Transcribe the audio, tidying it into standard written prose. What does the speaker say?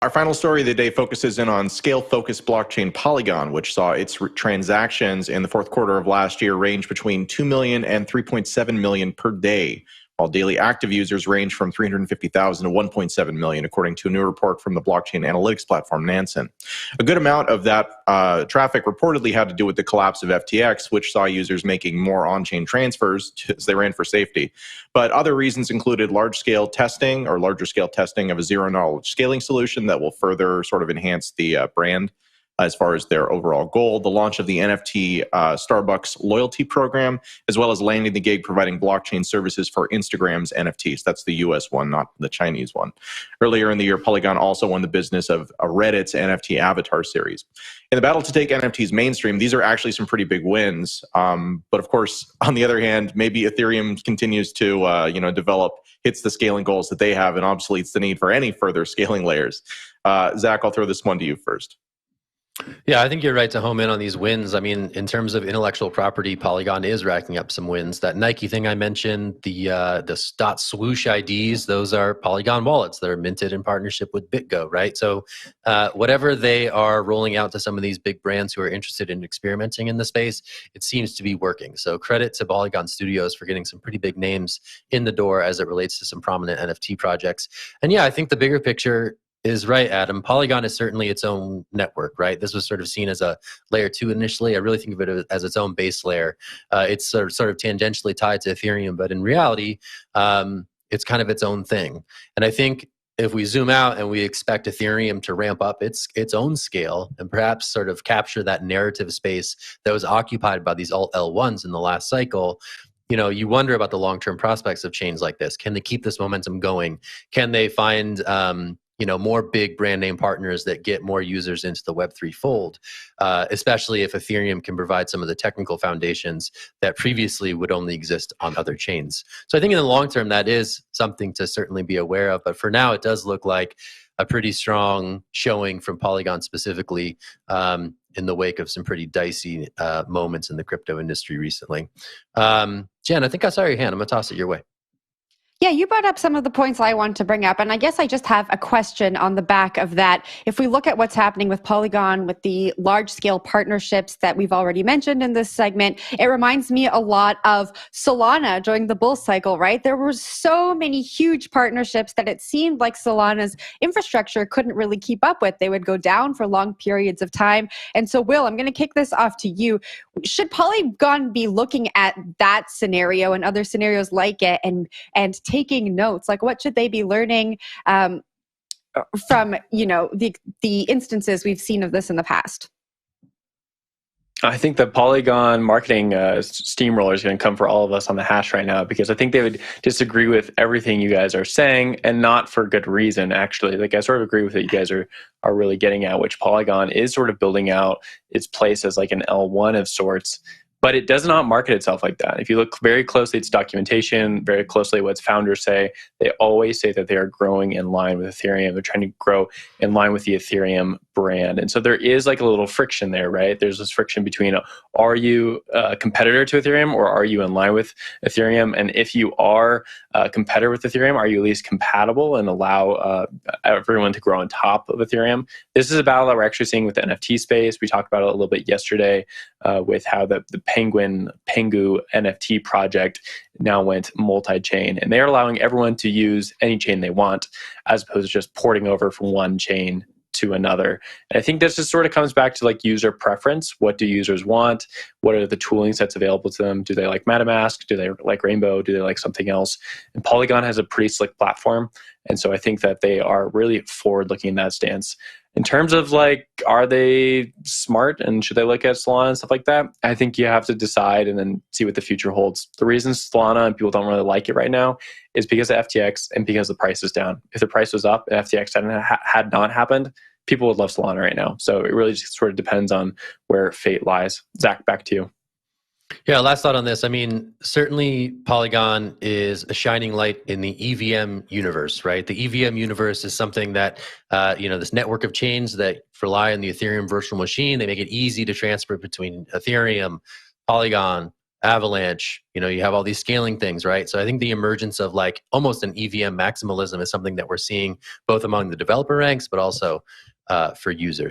Our final story of the day focuses in on scale-focused blockchain Polygon, which saw its transactions in the fourth quarter of last year range between 2 million and 3.7 million per day, while daily active users range from 350,000 to 1.7 million, according to a new report from the blockchain analytics platform Nansen. A good amount of that traffic reportedly had to do with the collapse of FTX, which saw users making more on-chain transfers as they ran for safety. But other reasons included larger-scale testing of a zero-knowledge scaling solution that will further sort of enhance the brand as far as their overall goal, the launch of the NFT Starbucks loyalty program, as well as landing the gig providing blockchain services for Instagram's NFTs. That's the US one, not the Chinese one. Earlier in the year, Polygon also won the business of Reddit's NFT avatar series. In the battle to take NFTs mainstream, these are actually some pretty big wins. But of course, on the other hand, maybe Ethereum continues to develop, hits the scaling goals that they have, and obsoletes the need for any further scaling layers. Zach, I'll throw this one to you first. Yeah, I think you're right to home in on these wins. I mean, in terms of intellectual property, Polygon is racking up some wins. That Nike thing I mentioned, the .swoosh IDs, those are Polygon wallets that are minted in partnership with BitGo, right? So whatever they are rolling out to some of these big brands who are interested in experimenting in the space, it seems to be working. So credit to Polygon Studios for getting some pretty big names in the door as it relates to some prominent NFT projects. And yeah, I think the bigger picture is right, Adam. Polygon is certainly its own network, right? This was sort of seen as a layer 2 initially. I really think of it as its own base layer. It's sort of tangentially tied to Ethereum, but in reality, it's kind of its own thing. And I think if we zoom out and we expect Ethereum to ramp up its own scale and perhaps sort of capture that narrative space that was occupied by these alt L1s in the last cycle, you wonder about the long-term prospects of chains like this. Can they keep this momentum going? Can they find more big brand name partners that get more users into the Web3 fold, especially if Ethereum can provide some of the technical foundations that previously would only exist on other chains. So I think in the long term, that is something to certainly be aware of. But for now, it does look like a pretty strong showing from Polygon specifically in the wake of some pretty dicey moments in the crypto industry recently. Jen, I think I saw your hand. I'm going to toss it your way. Yeah, you brought up some of the points I wanted to bring up, and I guess I just have a question on the back of that. If we look at what's happening with Polygon, with the large-scale partnerships that we've already mentioned in this segment, it reminds me a lot of Solana during the bull cycle, right? There were so many huge partnerships that it seemed like Solana's infrastructure couldn't really keep up with. They would go down for long periods of time. And so, Will, I'm going to kick this off to you. Should Polygon be looking at that scenario and other scenarios like it and taking notes? Like, what should they be learning from the instances we've seen of this in the past? I think the Polygon marketing steamroller is going to come for all of us on the hash right now, because I think they would disagree with everything you guys are saying, and not for good reason, actually. Like, I sort of agree with what you guys are really getting at, which Polygon is sort of building out its place as like an L1 of sorts. But it does not market itself like that. If you look very closely at its documentation, very closely at what its founders say, they always say that they are growing in line with Ethereum. They're trying to grow in line with the Ethereum brand. And so there is like a little friction there, right? There's this friction between, are you a competitor to Ethereum or are you in line with Ethereum? And if you are a competitor with Ethereum, are you at least compatible and allow everyone to grow on top of Ethereum? This is a battle that we're actually seeing with the NFT space. We talked about it a little bit yesterday with how the Pengu NFT project now went multi-chain, and they're allowing everyone to use any chain they want as opposed to just porting over from one chain to another. And I think this just sort of comes back to like user preference. What do users want? What are the tooling sets available to them? Do they like MetaMask? Do they like Rainbow? Do they like something else? And Polygon has a pretty slick platform. And so I think that they are really forward looking in that stance. In terms of like, are they smart and should they look at Solana and stuff like that? I think you have to decide and then see what the future holds. The reason Solana and people don't really like it right now is because of FTX and because the price is down. If the price was up and FTX had not happened, people would love Solana right now. So it really just sort of depends on where fate lies. Zach, back to you. Yeah, last thought on this. I mean, certainly Polygon is a shining light in the EVM universe, right? The EVM universe is something that, this network of chains that rely on the Ethereum virtual machine, they make it easy to transfer between Ethereum, Polygon, Avalanche, you have all these scaling things, right? So I think the emergence of like almost an EVM maximalism is something that we're seeing both among the developer ranks, but also for users.